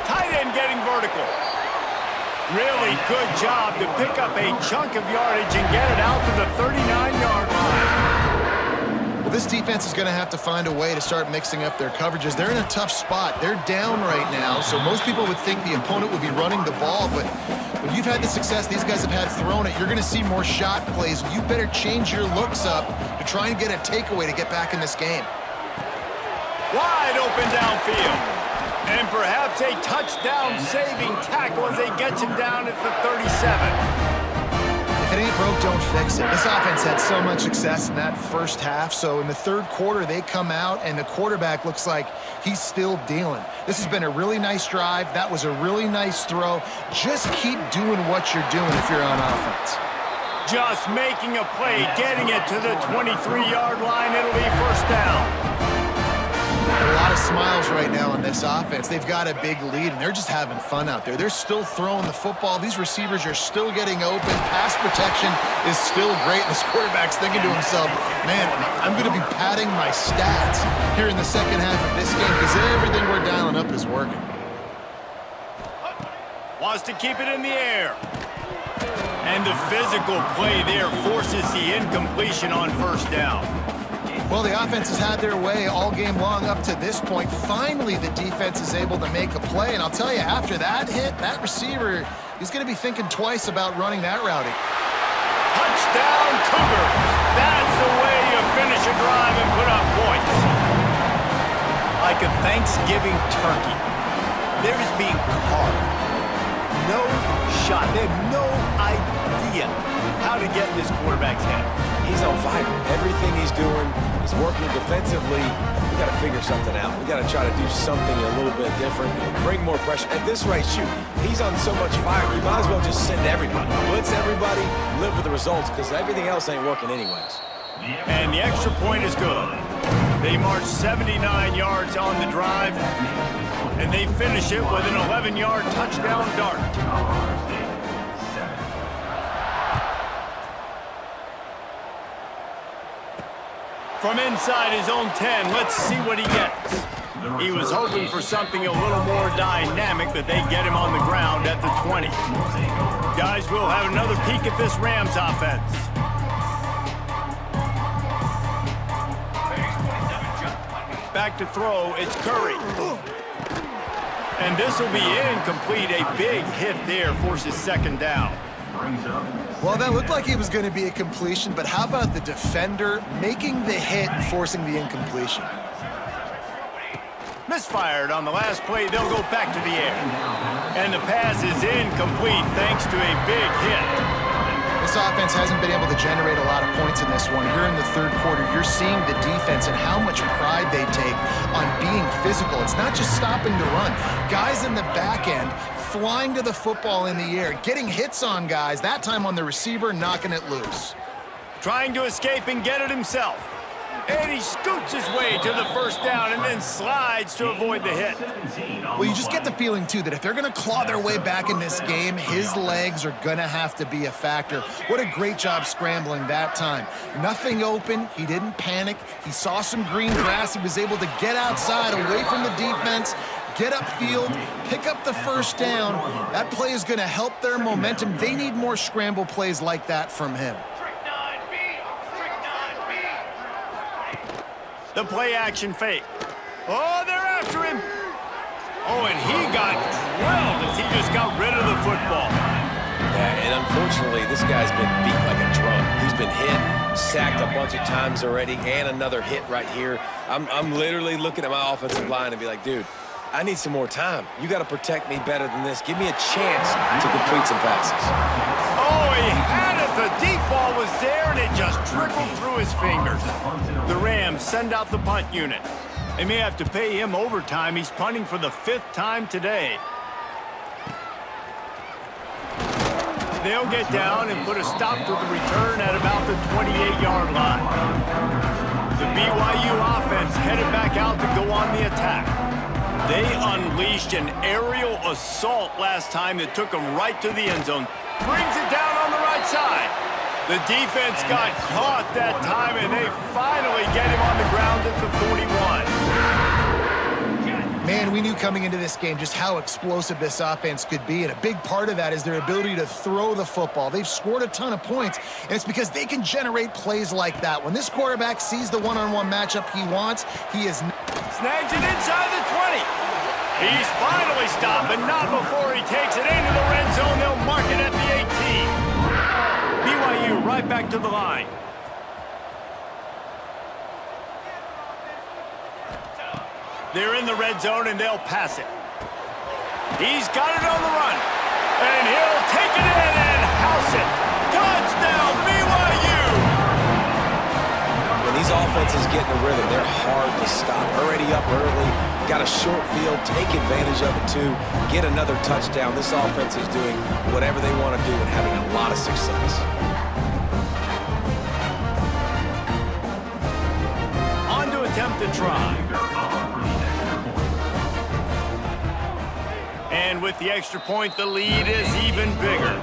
Tight end getting vertical. Really good job to pick up a chunk of yardage and get it out to the 39-yard line. Well, this defense is going to have to find a way to start mixing up their coverages. They're in a tough spot. They're down right now, so most people would think the opponent would be running the ball, but when you've had the success these guys have had throwing it, you're going to see more shot plays. You better change your looks up to try and get a takeaway to get back in this game. Wide open downfield. And perhaps a touchdown-saving tackle as they get him down at the 37. If it ain't broke, don't fix it. This offense had so much success in that first half, so in the third quarter, they come out, and the quarterback looks like he's still dealing. This has been a really nice drive. That was a really nice throw. Just keep doing what you're doing if you're on offense. Just making a play, getting it to the 23-yard line. It'll be first down. A lot of smiles right now on this offense. They've got a big lead, and they're just having fun out there. They're still throwing the football. These receivers are still getting open. Pass protection is still great. And this quarterback's thinking to himself, man, I'm going to be padding my stats here in the second half of this game because everything we're dialing up is working. Wants to keep it in the air. And the physical play there forces the incompletion on first down. Well, the offense has had their way all game long up to this point. Finally, the defense is able to make a play. And I'll tell you, after that hit, that receiver is going to be thinking twice about running that route. Touchdown, Cougars! That's the way you finish a drive and put up points. Like a Thanksgiving turkey, they're just being carved. No shot. They have no idea how to get in this quarterback's head. He's on fire. Everything he's doing is working defensively. We got to figure something out. We got to try to do something a little bit different, bring more pressure. At this rate, shoot, he's on so much fire. You might as well just send everybody, blitz everybody, live with the results because everything else ain't working anyways. And the extra point is good. They march 79 yards on the drive, and they finish it with an 11-yard touchdown dart. From inside his own 10, let's see what he gets. He was hoping for something a little more dynamic, but they get him on the ground at the 20. Guys, we'll have another peek at this Rams offense. Back to throw, it's Curry. And this will be incomplete. A big hit there forces second down. Well, that looked like it was going to be a completion, but how about the defender making the hit and forcing the incompletion? Misfired on the last play. They'll go back to the air. And the pass is incomplete thanks to a big hit. This offense hasn't been able to generate a lot of points in this one. Here in the third quarter, you're seeing the defense and how much pride they take on being physical. It's not just stopping to run. Guys in the back end flying to the football in the air, getting hits on guys, that time on the receiver, knocking it loose. Trying to escape and get it himself. And he scoots his way to the first down and then slides to avoid the hit. Well, you just get the feeling, too, that if they're going to claw their way back in this game, his legs are going to have to be a factor. What a great job scrambling that time. Nothing open. He didn't panic. He saw some green grass. He was able to get outside, away from the defense, get upfield, pick up the first down. That play is going to help their momentum. They need more scramble plays like that from him. The play action fake. Oh, they're after him. Oh, and he got drilled as he just got rid of the football. Yeah, and unfortunately, this guy's been beat like a drum. He's been hit, sacked a bunch of times already, and another hit right here. I'm literally looking at my offensive line and be like, dude, I need some more time. You got to protect me better than this. Give me a chance to complete some passes. Oh, he had it. The deep ball was there, and it just trickled through his fingers. The Rams send out the punt unit. They may have to pay him overtime. He's punting for the 5th time today. They'll get down and put a stop to the return at about the 28-yard line. The BYU offense headed back out to go on the attack. They unleashed an aerial assault last time that took them right to the end zone. Brings it down on the right side. The defense got caught that time, and they finally get him on the ground at the 41. Man, we knew coming into this game just how explosive this offense could be, and a big part of that is their ability to throw the football. They've scored a ton of points, and it's because they can generate plays like that. When this quarterback sees the one-on-one matchup he wants, he is... Snags it inside the 20. He's finally stopped, but not before he takes it into the red zone. They'll mark it at the 18. BYU right back to the line. They're in the red zone, and they'll pass it. He's got it on the run, and he'll take it in and house it. Touchdown, BYU! When these offenses get in a rhythm, they're hard to stop. Already up early, got a short field, take advantage of it too, get another touchdown. This offense is doing whatever they want to do and having a lot of success. On to attempt to try. And with the extra point, the lead is even bigger.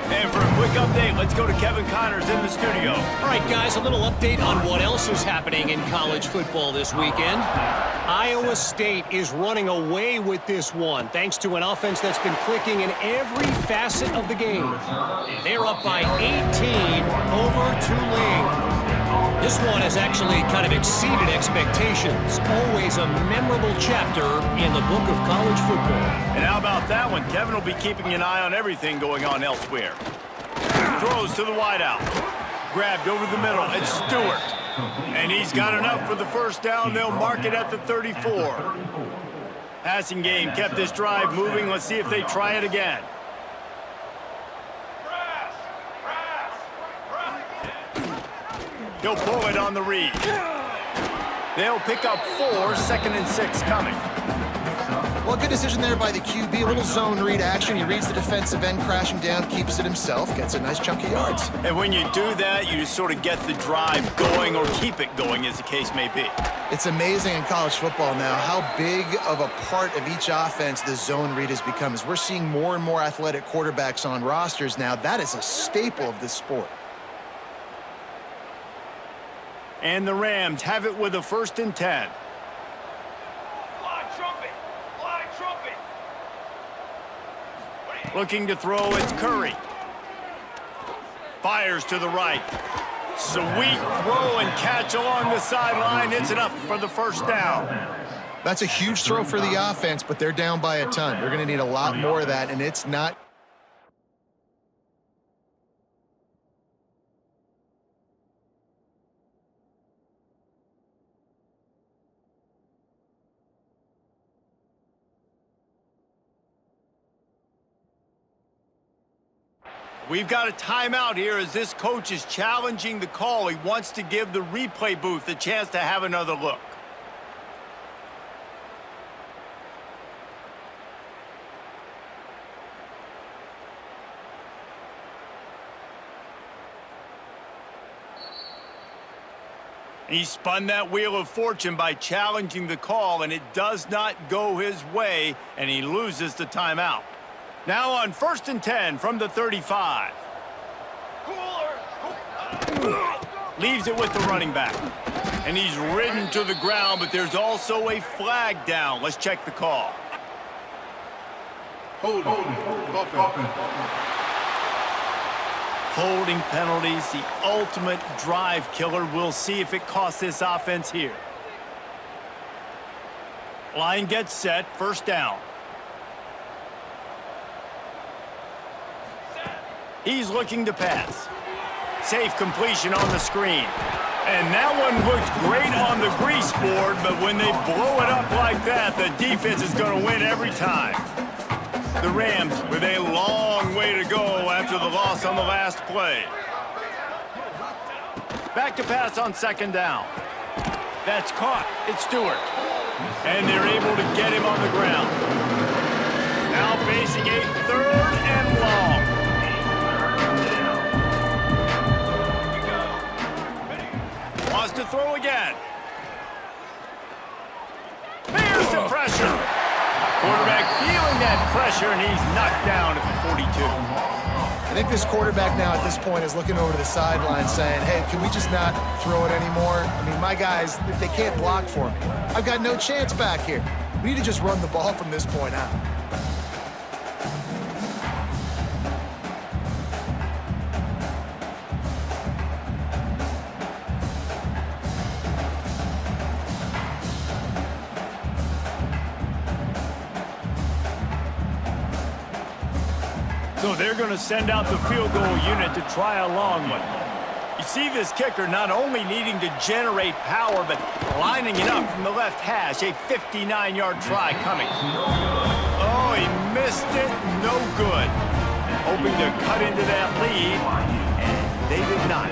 And for a quick update, let's go to Kevin Connors in the studio. All right, guys, a little update on what else is happening in college football this weekend. Iowa State is running away with this one, thanks to an offense that's been clicking in every facet of the game. They're up by 18 over Tulane. This one has actually kind of exceeded expectations. Always a memorable chapter in the book of college football. And how about that one? Kevin will be keeping an eye on everything going on elsewhere. Throws to the wideout. Grabbed over the middle. It's Stewart. And he's got enough for the first down. They'll mark it at the 34. Passing game kept this drive moving. Let's see if they try it again. He'll pull it on the read. They'll pick up 4, 2nd and 6 coming. Well, good decision there by the QB. A little zone read action. He reads the defensive end crashing down, keeps it himself, gets a nice chunk of yards. And when you do that, you just sort of get the drive going or keep it going, as the case may be. It's amazing in college football now how big of a part of each offense the zone read has become. As we're seeing more and more athletic quarterbacks on rosters now, that is a staple of this sport. And the Rams have it with a 1st and 10. Looking to throw, it's Curry. Fires to the right. Sweet throw and catch along the sideline. It's enough for the first down. That's a huge throw for the offense, but they're down by a ton. They're going to need a lot more of that, and it's not. We've got a timeout here as this coach is challenging the call. He wants to give the replay booth a chance to have another look. He spun that wheel of fortune by challenging the call, and it does not go his way, and he loses the timeout. Now on 1st and 10 from the 35. Leaves it with the running back. And he's ridden to the ground, but there's also a flag down. Let's check the call. Holding penalties, the ultimate drive killer. We'll see if it costs this offense here. Line gets set, 1st down. He's looking to pass. Safe completion on the screen. And that one looks great on the grease board, but when they blow it up like that, the defense is going to win every time. The Rams with a long way to go after the loss on the last play. Back to pass on 2nd down. That's caught. It's Stewart. And they're able to get him on the ground. Now facing a 3rd and long. Wants to throw again. There's the pressure. Quarterback feeling that pressure, and he's knocked down at the 42. I think this quarterback now at this point is looking over to the sideline saying, hey, can we just not throw it anymore? I mean, my guys, they can't block for me. I've got no chance back here. We need to just run the ball from this point out. So they're going to send out the field goal unit to try a long one. You see this kicker not only needing to generate power, but lining it up from the left hash. A 59-yard try coming. Oh, he missed it. No good. Hoping to cut into that lead, and they did not.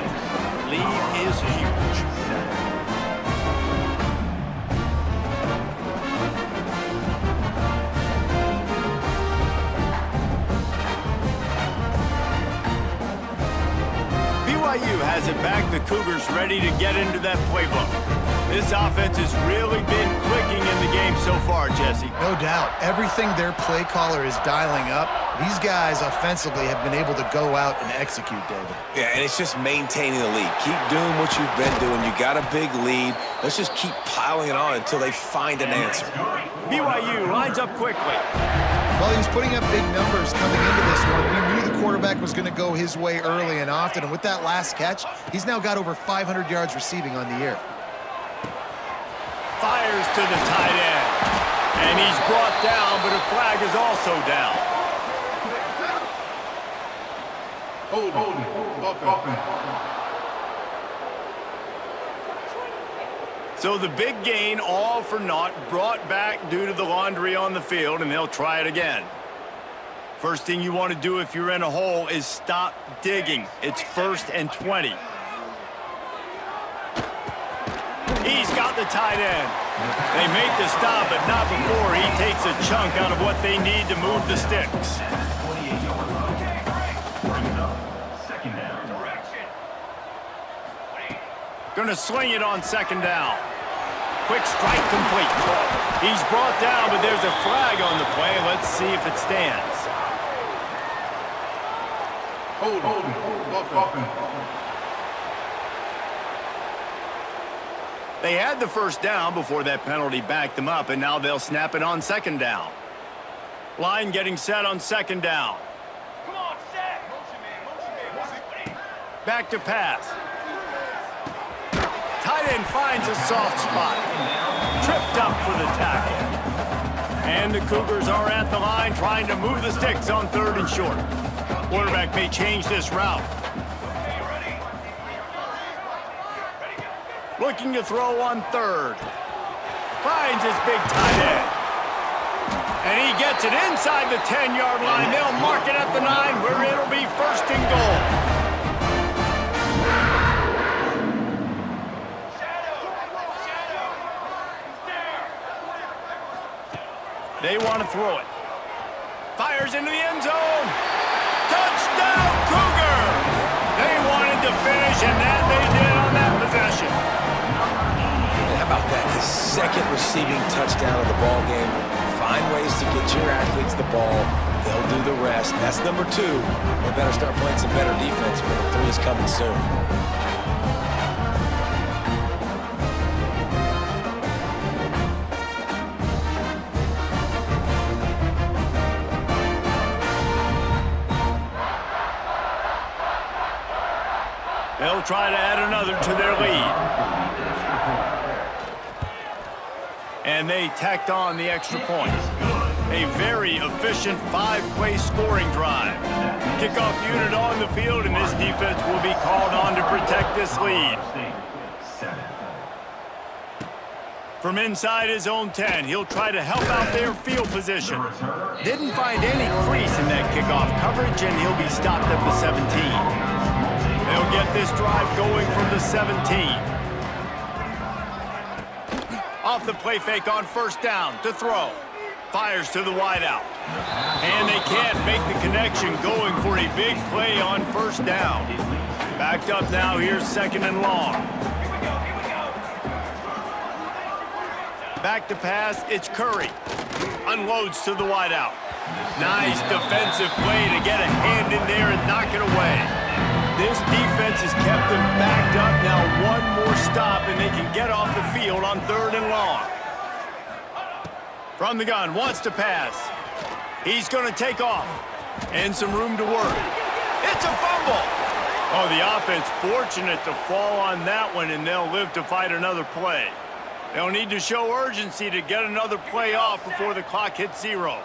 Lead is huge. BYU has it back. The Cougars ready to get into that playbook. This offense has really been clicking in the game so far, Jesse. No doubt. Everything their play caller is dialing up, these guys offensively have been able to go out and execute, David. Yeah, and it's just maintaining the lead. Keep doing what you've been doing. You got a big lead. Let's just keep piling it on until they find an answer. BYU lines up quickly. Well, he was putting up big numbers coming into this one. We knew the quarterback was going to go his way early and often, and with that last catch, he's now got over 500 yards receiving on the year. Fires to the tight end. And he's brought down, but a flag is also down. So the big gain, all for naught, brought back due to the laundry on the field, and they'll try it again. First thing you want to do if you're in a hole is stop digging. It's 1st and 20. He's got the tight end. They make the stop, but not before he takes a chunk out of what they need to move the sticks. Gonna sling it on 2nd down. Quick strike complete. He's brought down, but there's a flag on the play. Let's see if it stands. They had the 1st down before that penalty backed them up, and now they'll snap it on 2nd down. Line getting set on 2nd down. Come on, set. Back to pass. Tight end finds a soft spot. Tripped up for the tackle. And the Cougars are at the line trying to move the sticks on 3rd and short. Quarterback may change this route. Looking to throw on 3rd. Finds his big tight end. And he He gets it inside the 10-yard line. They'll mark it at the 9 where it'll be first and goal. They want to throw it. Fires into the end zone. Touchdown, Cougars! They wanted to finish, and that they did on that possession. And how about that? His second receiving touchdown of the ball game. Find ways to get your athletes the ball. They'll do the rest. That's number 2. They better start playing some better defense when the 3 is coming soon. They'll try to add another to their lead. And they tacked on the extra point. A very efficient 5-play scoring drive. Kickoff unit on the field, and this defense will be called on to protect this lead. From inside his own 10, he'll try to help out their field position. Didn't find any crease in that kickoff coverage, and he'll be stopped at the 17. They'll get this drive going from the 17. Off the play fake on first down to throw. Fires to the wideout. And they can't make the connection, going for a big play on first down. Backed up now, here's second and long. Back to pass, it's Curry. Unloads to the wideout. Nice defensive play to get a hand in there and knock it away. This defense has kept them backed up. Now one more stop and they can get off the field on third and long. From the gun, wants to pass. He's going to take off. And some room to work. It's a fumble. Oh, the offense fortunate to fall on that one, and they'll live to fight another play. They'll need to show urgency to get another play off before the clock hits 0.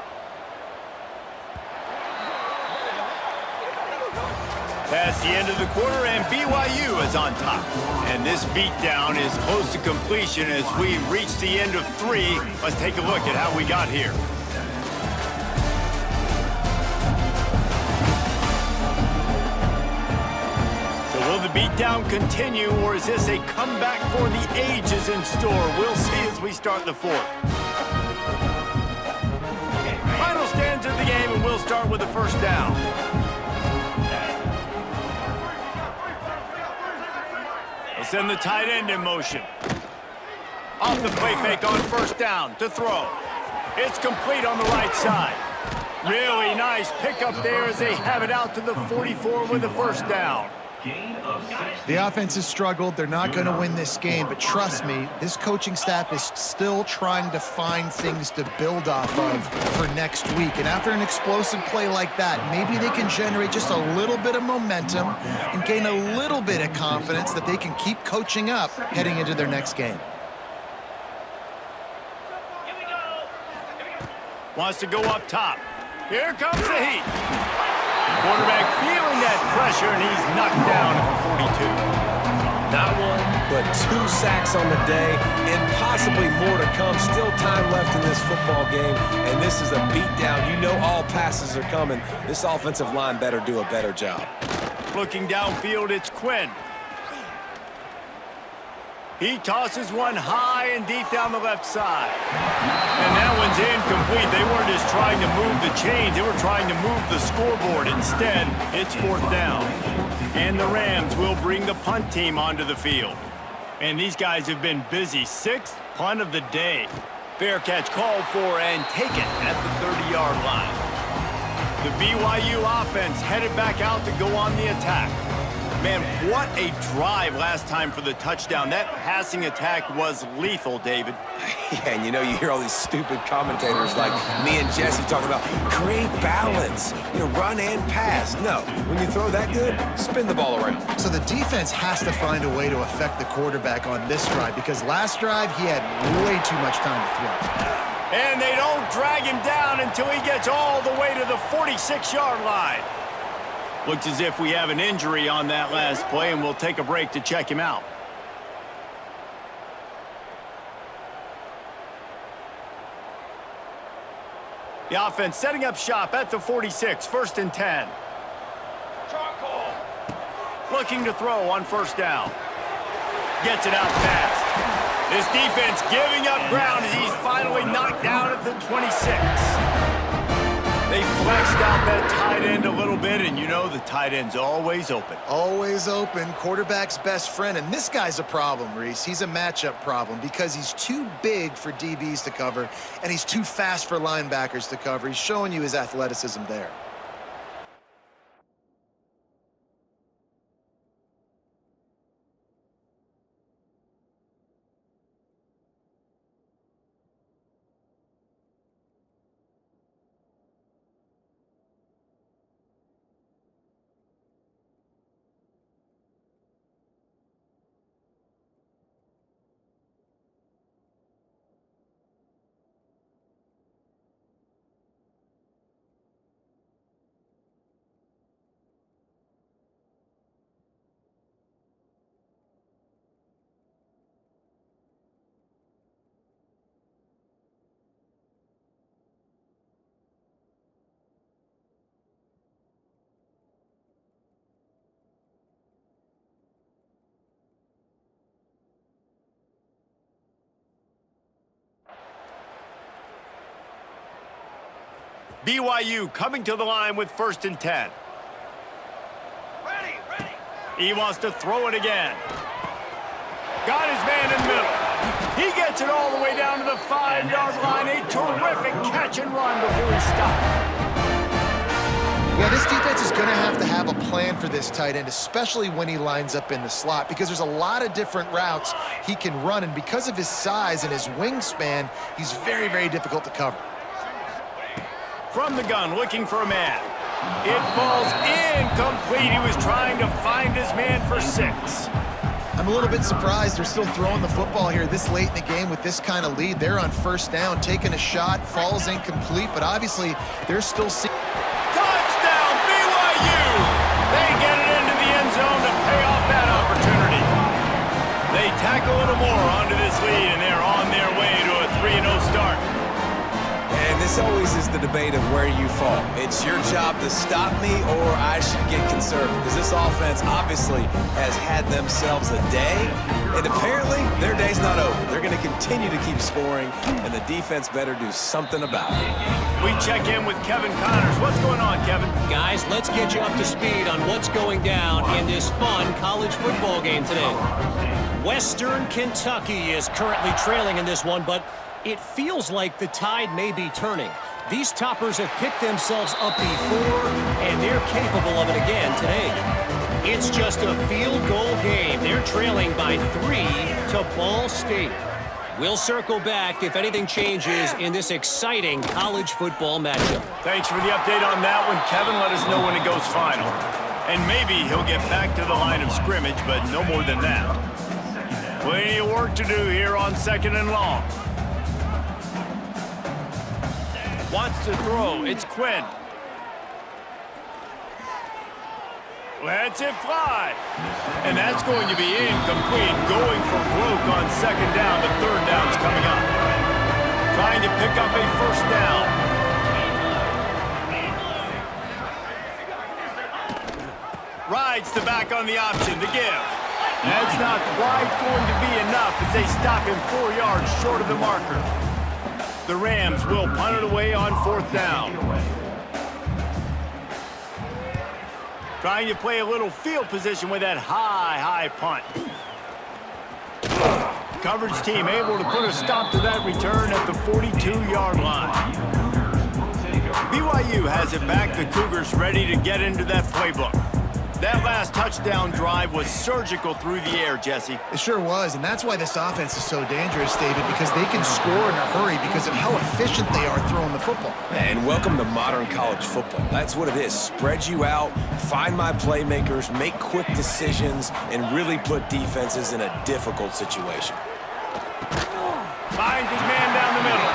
Past the end of the quarter, and BYU is on top. And this beatdown is close to completion as we reach the end of 3. Let's take a look at how we got here. So will the beatdown continue, or is this a comeback for the ages in store? We'll see as we start the 4th. Final stands of the game, and we'll start with the first down. Send the tight end in motion. Off the play fake on first down to throw. It's complete on the right side. Really nice pickup there as they have it out to the 44 with the first down. The offense has struggled. They're not going to win this game, but trust me, this coaching staff is still trying to find things to build off of for next week. And after an explosive play like that, maybe they can generate just a little bit of momentum and gain a little bit of confidence that they can keep coaching up heading into their next game. Wants to go up top. Here comes the heat. Quarterback feeling that pressure, and he's knocked down at the 42. Not 1, but 2 sacks on the day, and possibly more to come. Still time left in this football game, and this is a beatdown. You know all passes are coming. This offensive line better do a better job. Looking downfield, it's Quinn. He tosses one high and deep down the left side. And that one's incomplete. They weren't just trying to move the chains. They were trying to move the scoreboard. Instead, it's 4th down. And the Rams will bring the punt team onto the field. And these guys have been busy. 6th punt of the day. Fair catch called for and taken at the 30-yard line. The BYU offense headed back out to go on the attack. Man, what a drive last time for the touchdown. That passing attack was lethal, David. Yeah, and you know, you hear all these stupid commentators like me and Jesse talking about create balance, run and pass. No, when you throw that good, spin the ball around. So the defense has to find a way to affect the quarterback on this drive, because last drive he had way too much time to throw. And they don't drag him down until he gets all the way to the 46-yard line. Looks as if we have an injury on that last play, and we'll take a break to check him out. The offense setting up shop at the 46, 1st and 10. Looking to throw on 1st down. Gets it out fast. This defense giving up ground as he's finally knocked down at the 26. They flexed out that tight end a little bit, and you know the tight end's always open. Always open. Quarterback's best friend. And this guy's a problem, Reese. He's a matchup problem because he's too big for DBs to cover, and he's too fast for linebackers to cover. He's showing you his athleticism there. BYU coming to the line with 1st and 10. Ready. He wants to throw it again. Got his man in the middle. He gets it all the way down to the 5-yard line. A terrific catch and run before he stopped. Yeah, this defense is going to have a plan for this tight end, especially when he lines up in the slot, because there's a lot of different routes he can run, and because of his size and his wingspan, he's very, very difficult to cover. From the gun, looking for a man. It falls incomplete. He was trying to find his man for 6. I'm a little bit surprised they're still throwing the football here this late in the game with this kind of lead. They're on 1st down, taking a shot, falls incomplete, but obviously they're still seeing. Touchdown, BYU! They get it into the end zone to pay off that opportunity. They tack a little more onto this lead, and they're on their way to a 3-0 start. And this always is the debate of where you fall. It's your job to stop me, or I should get conservative, because this offense obviously has had themselves a day, and apparently their day's not over. They're going to continue to keep scoring, and the defense better do something about it. We check in with Kevin Connors. What's going on, Kevin? Guys, let's get you up to speed on what's going down in this fun college football game today. Western Kentucky is currently trailing in this one, but it feels like the tide may be turning. These toppers have picked themselves up before, and they're capable of it again today. It's just a field goal game. They're trailing by 3 to Ball State. We'll circle back if anything changes in this exciting college football matchup. Thanks for the update on that one, Kevin. Let us know when it goes final. And maybe he'll get back to the line of scrimmage, but no more than that. Plenty of work to do here on 2nd and long. Wants to throw. It's Quinn. Lets it fly. And that's going to be incomplete. Going for broke on 2nd down. The 3rd down's coming up. Trying to pick up a 1st down. Rides the back on the option to give. That's not quite going to be enough as they stop him 4 yards short of the marker. The Rams will punt it away on 4th down. Trying to play a little field position with that high punt. Coverage team able to put a stop to that return at the 42-yard line. BYU has it back. The Cougars ready to get into that playbook. That last touchdown drive was surgical through the air, Jesse. It sure was, and that's why this offense is so dangerous, David, because they can score in a hurry because of how efficient they are throwing the football. And welcome to modern college football. That's what it is. Spread you out, find my playmakers, make quick decisions, and really put defenses in a difficult situation. Finds his man down the middle.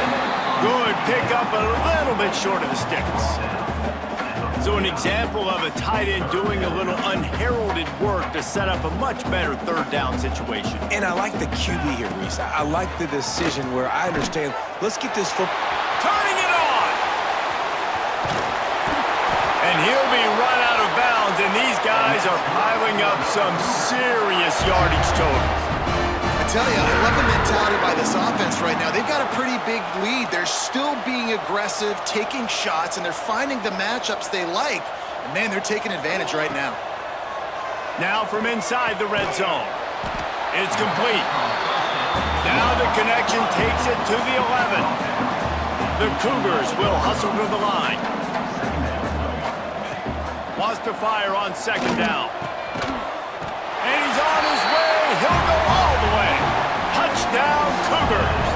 Good pickup, a little bit short of the sticks. So an example of a tight end doing a little unheralded work to set up a much better 3rd down situation. And I like the QB here, Reese. I like the decision where I understand, let's get this football. Turning it on! guys are piling up some serious yardage totals. I tell you, I love the mentality by this offense right now. They've got a pretty big lead. They're still being aggressive, taking shots, and they're finding the matchups they like. And man, they're taking advantage right now. Now from inside the red zone. It's complete. Now the connection takes it to the 11. The Cougars will hustle to the line. Wants to fire on second down. And he's on his way. He'll go all the way. Touchdown, Cougars.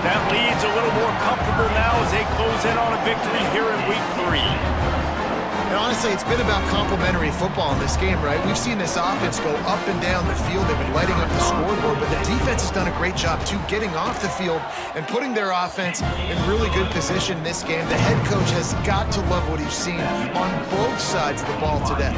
That lead's a little more comfortable now as they close in on a victory here in week 3. And honestly, it's been about complementary football in this game, right? We've seen this offense go up and down the field. They've been lighting up the scoreboard, but the defense has done a great job, too, getting off the field and putting their offense in really good position in this game. The head coach has got to love what he's seen on both sides of the ball today.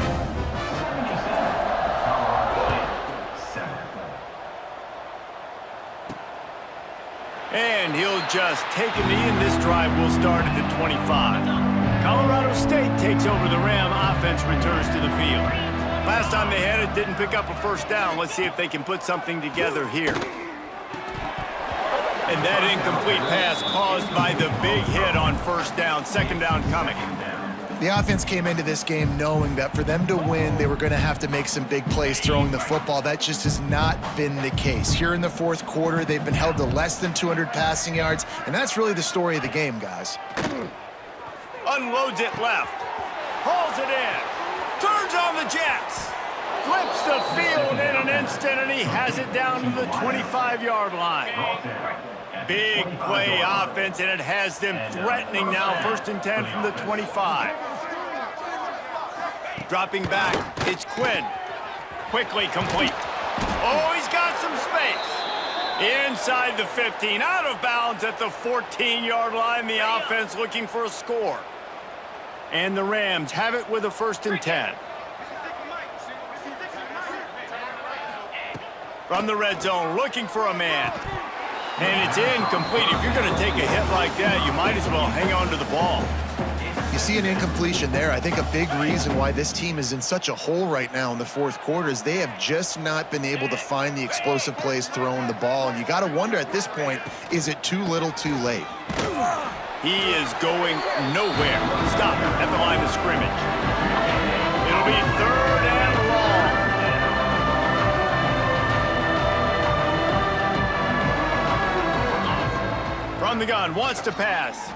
And he'll just take a knee, and this drive will start at the 25. Colorado State takes over the Ram. Offense returns to the field. Last time they had it, didn't pick up a first down. Let's see if they can put something together here. And that incomplete pass caused by the big hit on first down. Second down coming. The offense came into this game knowing that for them to win, they were going to have to make some big plays throwing the football. That just has not been the case. Here in the fourth quarter, they've been held to less than 200 passing yards, and that's really the story of the game, guys. Unloads it left. Hauls it in. Turns on the jets. Flips the field in an instant, and he has it down to the 25-yard line. Big play offense, and it has them threatening now. 1st and 10 from the 25. Dropping back, it's Quinn. Quickly complete. Oh, he's got some space. Inside the 15, out of bounds at the 14-yard line. The offense looking for a score. And the Rams have it with a 1st and 10. From the red zone, looking for a man. And it's incomplete. If you're going to take a hit like that, you might as well hang on to the ball. You see an incompletion there. I think a big reason why this team is in such a hole right now in the fourth quarter is they have just not been able to find the explosive plays throwing the ball. And you got to wonder at this point, is it too little too late? He is going nowhere. Stop at the line of scrimmage. It'll be 3rd and long. From the gun, wants to pass.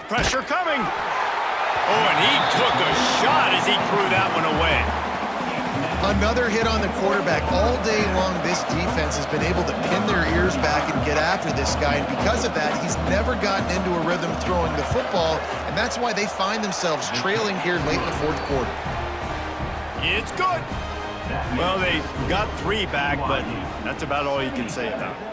Pressure coming. Oh, and he took a shot as he threw that one away. Another hit on the quarterback. All day long, this defense has been able to pin their ears back and get after this guy. And because of that, he's never gotten into a rhythm throwing the football. And that's why they find themselves trailing here late in the fourth quarter. It's good. Well, they got 3 back, but that's about all you can say about it.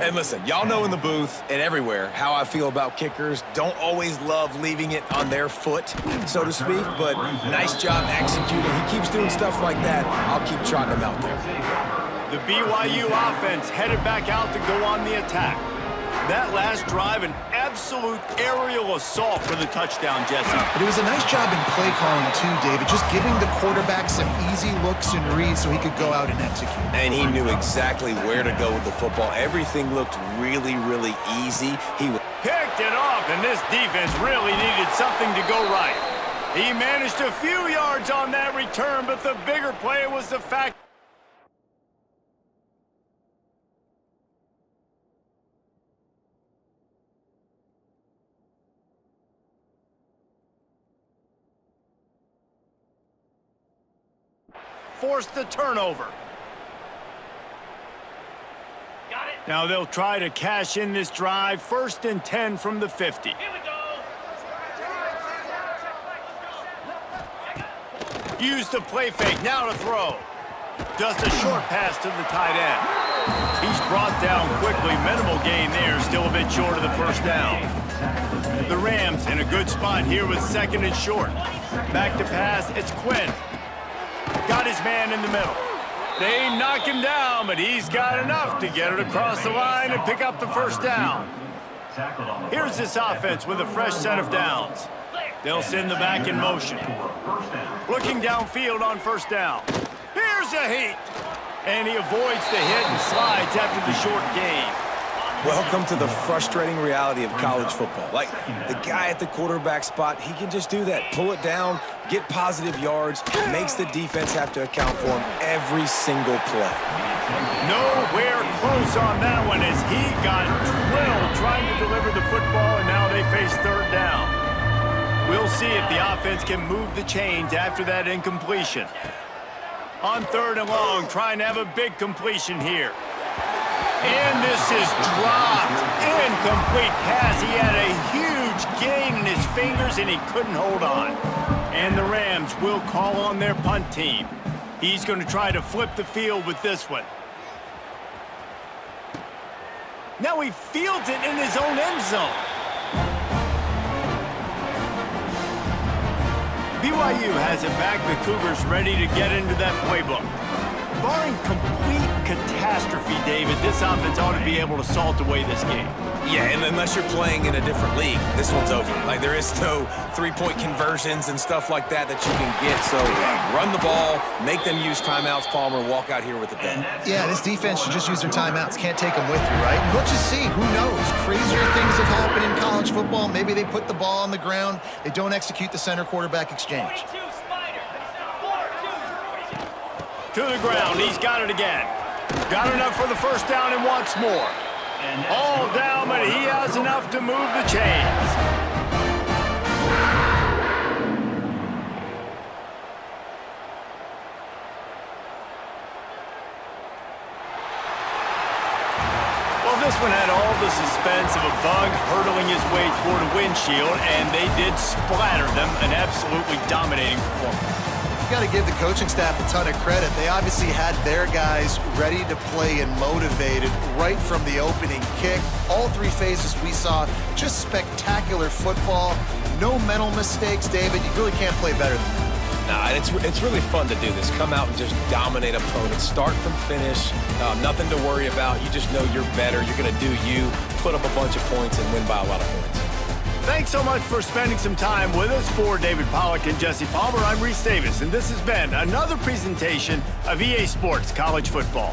And listen, y'all know in the booth and everywhere how I feel about kickers. Don't always love leaving it on their foot, so to speak, but nice job executing. He keeps doing stuff like that. I'll keep trotting him out there. The BYU offense headed back out to go on the attack. That last drive, an absolute aerial assault for the touchdown, Jesse. But it was a nice job in play calling, too, David, just giving the quarterback some easy looks and reads so he could go out and execute. And he knew exactly where to go with the football. Everything looked really, really easy. He picked it off, and this defense really needed something to go right. He managed a few yards on that return, but the bigger play was the fact forced the turnover. Got it. Now they'll try to cash in this drive. 1st and 10 from the 50. Here we go. Use the play fake. Now to throw. Just a short pass to the tight end. He's brought down quickly. Minimal gain there. Still a bit short of the first down. The Rams in a good spot here with 2nd and short. Back to pass. It's Quinn. Got his man in the middle. They knock him down, but he's got enough to get it across the line and pick up the first down. Here's this offense with a fresh set of downs. They'll send the back in motion. Looking downfield on first down. Here's a heat. And he avoids the hit and slides after the short gain. Welcome to the frustrating reality of college football. Like, the guy at the quarterback spot, he can just do that. Pull it down, get positive yards, makes the defense have to account for him every single play. Nowhere close on that one as he got drilled trying to deliver the football, and now they face third down. We'll see if the offense can move the chains after that incompletion. On third and long, trying to have a big completion here. And this is dropped. Incomplete pass. He had a huge gain in his fingers, and he couldn't hold on. And the Rams will call on their punt team. He's going to try to flip the field with this one. Now he fields it in his own end zone. BYU has it back. The Cougars ready to get into that playbook. Barring complete catastrophe, David, this offense ought to be able to salt away this game. Yeah, and unless you're playing in a different league, this one's over. Like, there is no three-point conversions and stuff like that that you can get. So run the ball, make them use timeouts, Palmer, walk out here with the dub. Yeah, this defense should just use their timeouts. Can't take them with you, right? And we'll just see. Who knows? Crazier things have happened in college football. Maybe they put the ball on the ground. They don't execute the center-quarterback exchange. To the ground. He's got it again. Got enough for the first down and wants more. All down, but he has enough to move the chains. Well, this one had all the suspense of a bug hurtling his way toward a windshield, and they did splatter them. An absolutely dominating performance. Got to give the coaching staff a ton of credit. They obviously had their guys ready to play and motivated right from the opening kick. All three phases we saw, just spectacular football. No mental mistakes, David. You really can't play better than that. Nah, it's really fun to do this. Come out and just dominate opponents. Start from finish. Nothing to worry about. You just know you're better. You're going to do you, put up a bunch of points, and win by a lot of points. Thanks so much for spending some time with us. For David Pollack and Jesse Palmer, I'm Reese Davis, and this has been another presentation of EA Sports College Football.